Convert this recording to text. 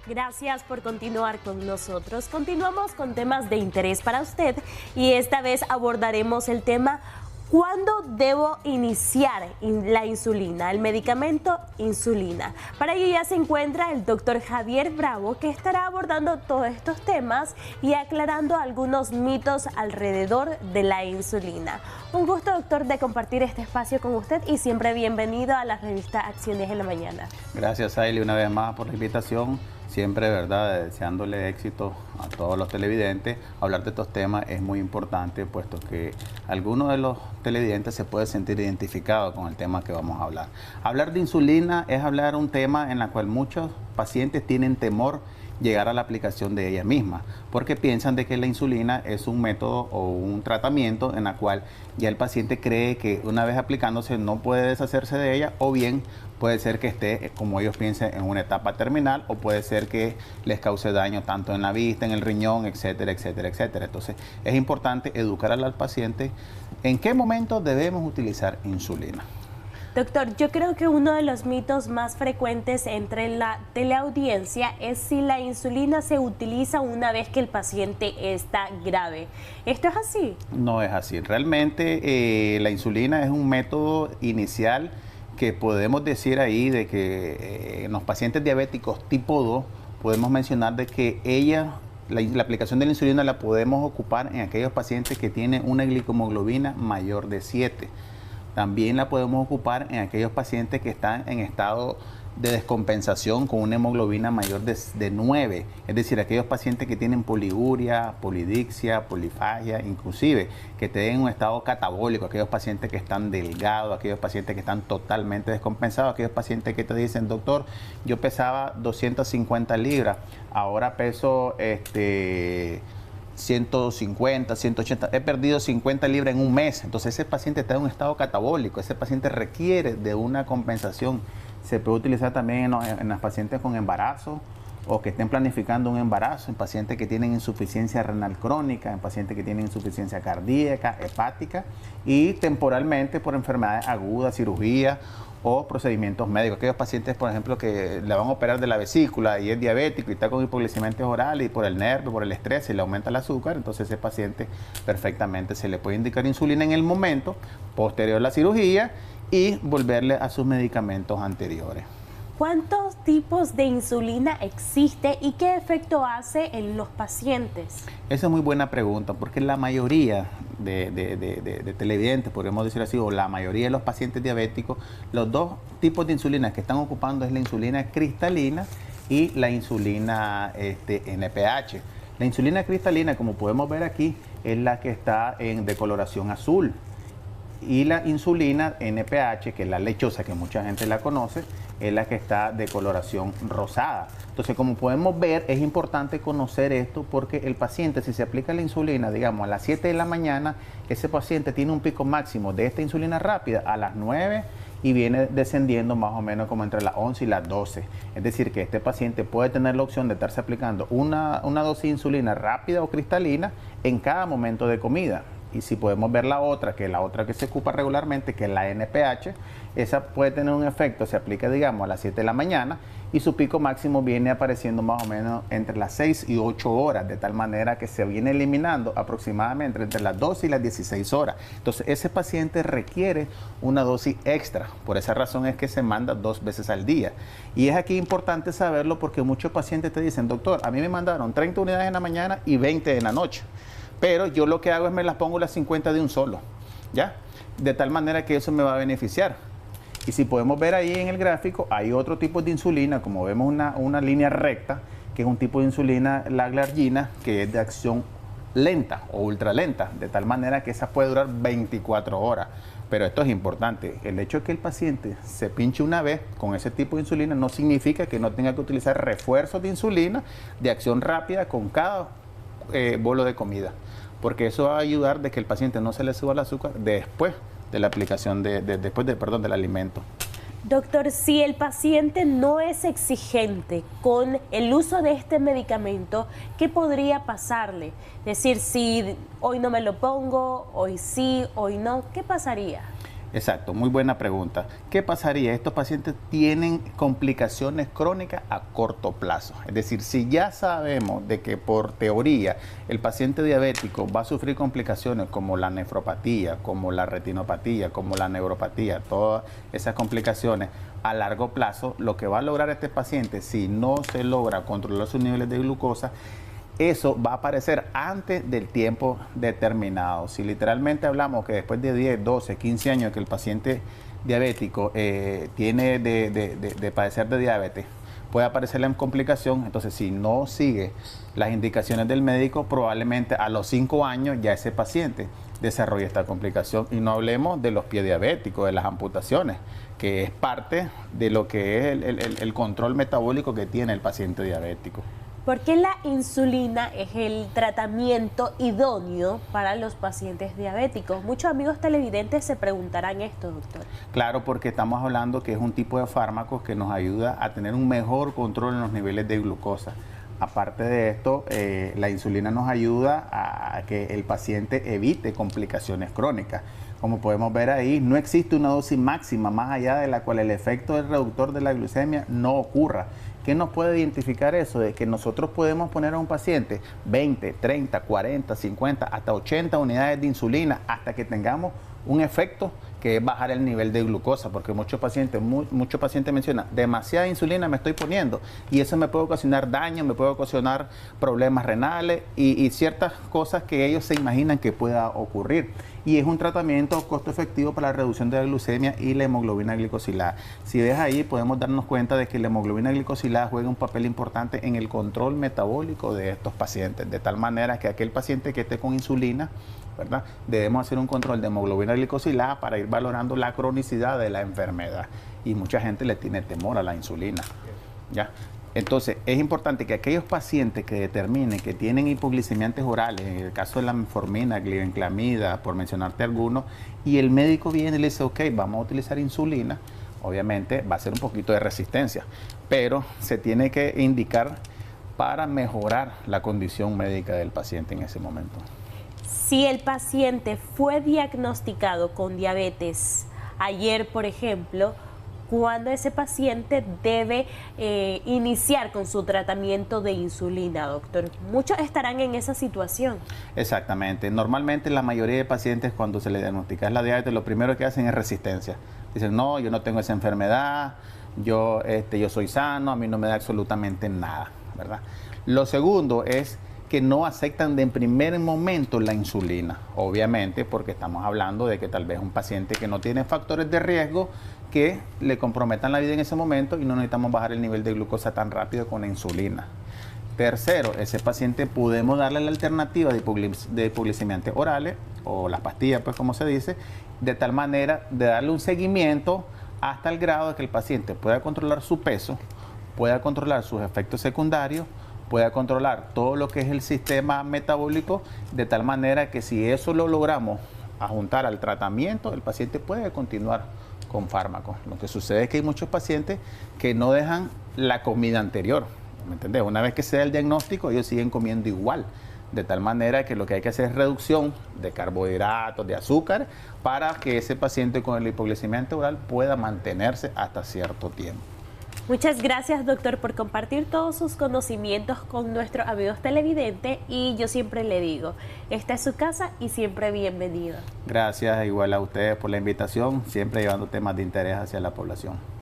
Gracias por continuar con nosotros. Continuamos con temas de interés para usted y esta vez abordaremos el tema ¿cuándo debo iniciar la insulina, el medicamento insulina? Para ello ya se encuentra el doctor Javier Bravo, que estará abordando todos estos temas y aclarando algunos mitos alrededor de la insulina. Un gusto, doctor, de compartir este espacio con usted y siempre bienvenido a la revista Acciones en la Mañana. Gracias, Ailey, una vez más por la invitación. Siempre, ¿verdad?, deseándole éxito a todos los televidentes. Hablar de estos temas es muy importante, puesto que alguno de los televidentes se puede sentir identificado con el tema que vamos a hablar. Hablar de insulina es hablar un tema en el cual muchos pacientes tienen temor llegar a la aplicación de ella misma, porque piensan de que la insulina es un método o un tratamiento en el cual ya el paciente cree que una vez aplicándose no puede deshacerse de ella, o bien puede ser que esté, como ellos piensan, en una etapa terminal, o puede ser que les cause daño tanto en la vista, en el riñón, etcétera, etcétera, etcétera. Entonces es importante educar al paciente en qué momento debemos utilizar insulina. Doctor, yo creo que uno de los mitos más frecuentes entre la teleaudiencia es si la insulina se utiliza una vez que el paciente está grave. ¿Esto es así? No es así. Realmente la insulina es un método inicial que podemos decir ahí de que en los pacientes diabéticos tipo 2 podemos mencionar de que la aplicación de la insulina la podemos ocupar en aquellos pacientes que tienen una glicohemoglobina mayor de 7. También la podemos ocupar en aquellos pacientes que están en estado de descompensación con una hemoglobina mayor de 9, es decir, aquellos pacientes que tienen poliuria, polidixia, polifagia, inclusive que estén en un estado catabólico, aquellos pacientes que están delgados, aquellos pacientes que están totalmente descompensados, aquellos pacientes que te dicen, doctor, yo pesaba 250 libras, ahora peso 150, 180, he perdido 50 libras en un mes. Entonces ese paciente está en un estado catabólico, ese paciente requiere de una compensación. Se puede utilizar también en los pacientes con embarazo o que estén planificando un embarazo, en pacientes que tienen insuficiencia renal crónica, en pacientes que tienen insuficiencia cardíaca, hepática y temporalmente por enfermedades agudas, cirugía o procedimientos médicos. Aquellos pacientes, por ejemplo, que le van a operar de la vesícula y es diabético y está con hipoglicemiantes orales y por el nervio, por el estrés, se le aumenta el azúcar, entonces ese paciente perfectamente se le puede indicar insulina en el momento posterior a la cirugía y volverle a sus medicamentos anteriores. ¿Cuántos tipos de insulina existe y qué efecto hace en los pacientes? Esa es muy buena pregunta, porque la mayoría de televidentes, podríamos decir así, o la mayoría de los pacientes diabéticos, los dos tipos de insulina que están ocupando es la insulina cristalina y la insulina NPH. La insulina cristalina, como podemos ver aquí, es la que está de coloración azul. Y la insulina NPH, que es la lechosa, que mucha gente la conoce, es la que está de coloración rosada. Entonces, como podemos ver, es importante conocer esto porque el paciente, si se aplica la insulina, digamos, a las 7 de la mañana, ese paciente tiene un pico máximo de esta insulina rápida a las 9 y viene descendiendo más o menos como entre las 11 y las 12. Es decir, que este paciente puede tener la opción de estarse aplicando una dosis de insulina rápida o cristalina en cada momento de comida. Y si podemos ver la otra, que es la otra que se ocupa regularmente, que es la NPH, esa puede tener un efecto, se aplica, digamos, a las 7 de la mañana y su pico máximo viene apareciendo más o menos entre las 6 y 8 horas, de tal manera que se viene eliminando aproximadamente entre las 12 y las 16 horas. Entonces, ese paciente requiere una dosis extra, por esa razón es que se manda 2 veces al día. Y es aquí importante saberlo porque muchos pacientes te dicen, doctor, a mí me mandaron 30 unidades en la mañana y 20 en la noche. Pero yo lo que hago es me las pongo las 50 de un solo, ¿ya? De tal manera que eso me va a beneficiar. Y si podemos ver ahí en el gráfico, hay otro tipo de insulina, como vemos una línea recta, que es un tipo de insulina, la glargina, que es de acción lenta o ultralenta, de tal manera que esa puede durar 24 horas. Pero esto es importante, el hecho de que el paciente se pinche una vez con ese tipo de insulina no significa que no tenga que utilizar refuerzos de insulina de acción rápida con cada bolo de comida, porque eso va a ayudar de que el paciente no se le suba el azúcar después de la aplicación del alimento. Doctor, si el paciente no es exigente con el uso de este medicamento, ¿qué podría pasarle? Es decir, si hoy no me lo pongo, hoy sí, hoy no, ¿qué pasaría? Exacto, muy buena pregunta. ¿Qué pasaría? Estos pacientes tienen complicaciones crónicas a corto plazo. Es decir, si ya sabemos de que por teoría el paciente diabético va a sufrir complicaciones como la nefropatía, como la retinopatía, como la neuropatía, todas esas complicaciones a largo plazo, lo que va a lograr este paciente, si no se logra controlar sus niveles de glucosa, eso va a aparecer antes del tiempo determinado. Si literalmente hablamos que después de 10, 12, 15 años que el paciente diabético tiene de padecer de diabetes, puede aparecer la complicación, entonces si no sigue las indicaciones del médico, probablemente a los 5 años ya ese paciente desarrolla esta complicación. Y no hablemos de los pies diabéticos, de las amputaciones, que es parte de lo que es el control metabólico que tiene el paciente diabético. ¿Por qué la insulina es el tratamiento idóneo para los pacientes diabéticos? Muchos amigos televidentes se preguntarán esto, doctor. Claro, porque estamos hablando que es un tipo de fármacos que nos ayuda a tener un mejor control en los niveles de glucosa. Aparte de esto, la insulina nos ayuda a que el paciente evite complicaciones crónicas. Como podemos ver ahí, no existe una dosis máxima más allá de la cual el efecto del reductor de la glucemia no ocurra. ¿Qué nos puede identificar eso? De que nosotros podemos poner a un paciente 20, 30, 40, 50, hasta 80 unidades de insulina hasta que tengamos un efecto que es bajar el nivel de glucosa, porque muchos pacientes mencionan, demasiada insulina me estoy poniendo y eso me puede ocasionar daño, me puede ocasionar problemas renales y ciertas cosas que ellos se imaginan que pueda ocurrir. Y es un tratamiento costo efectivo para la reducción de la glucemia y la hemoglobina glicosilada. Si ves ahí, podemos darnos cuenta de que la hemoglobina glicosilada juega un papel importante en el control metabólico de estos pacientes, de tal manera que aquel paciente que esté con insulina, ¿verdad? Debemos hacer un control de hemoglobina glicosilada para ir valorando la cronicidad de la enfermedad. Y mucha gente le tiene temor a la insulina, ¿ya? Entonces, es importante que aquellos pacientes que determinen que tienen hipoglicemiantes orales, en el caso de la metformina, glibenclamida, por mencionarte algunos, y el médico viene y le dice, ok, vamos a utilizar insulina, obviamente va a ser un poquito de resistencia, pero se tiene que indicar para mejorar la condición médica del paciente en ese momento. Si el paciente fue diagnosticado con diabetes ayer, por ejemplo, ¿cuándo ese paciente debe iniciar con su tratamiento de insulina, doctor? Muchos estarán en esa situación. Exactamente. Normalmente la mayoría de pacientes cuando se les diagnostica la diabetes, lo primero que hacen es resistencia. Dicen, no, yo no tengo esa enfermedad, yo soy sano, a mí no me da absolutamente nada, ¿verdad? Lo segundo es que no aceptan de en primer momento la insulina, obviamente porque estamos hablando de que tal vez un paciente que no tiene factores de riesgo que le comprometan la vida en ese momento y no necesitamos bajar el nivel de glucosa tan rápido con la insulina. Tercero, ese paciente podemos darle la alternativa de hipoglicemiantes orales o las pastillas, pues como se dice, de tal manera de darle un seguimiento hasta el grado de que el paciente pueda controlar su peso, pueda controlar sus efectos secundarios, pueda controlar todo lo que es el sistema metabólico, de tal manera que si eso lo logramos adjuntar al tratamiento, el paciente puede continuar con fármacos. Lo que sucede es que hay muchos pacientes que no dejan la comida anterior, ¿me entiendes? Una vez que se da el diagnóstico, ellos siguen comiendo igual, de tal manera que lo que hay que hacer es reducción de carbohidratos, de azúcar, para que ese paciente con el hipoglicemiante oral pueda mantenerse hasta cierto tiempo. Muchas gracias, doctor, por compartir todos sus conocimientos con nuestros amigos televidentes y yo siempre le digo, esta es su casa y siempre bienvenido. Gracias, igual a ustedes por la invitación, siempre llevando temas de interés hacia la población.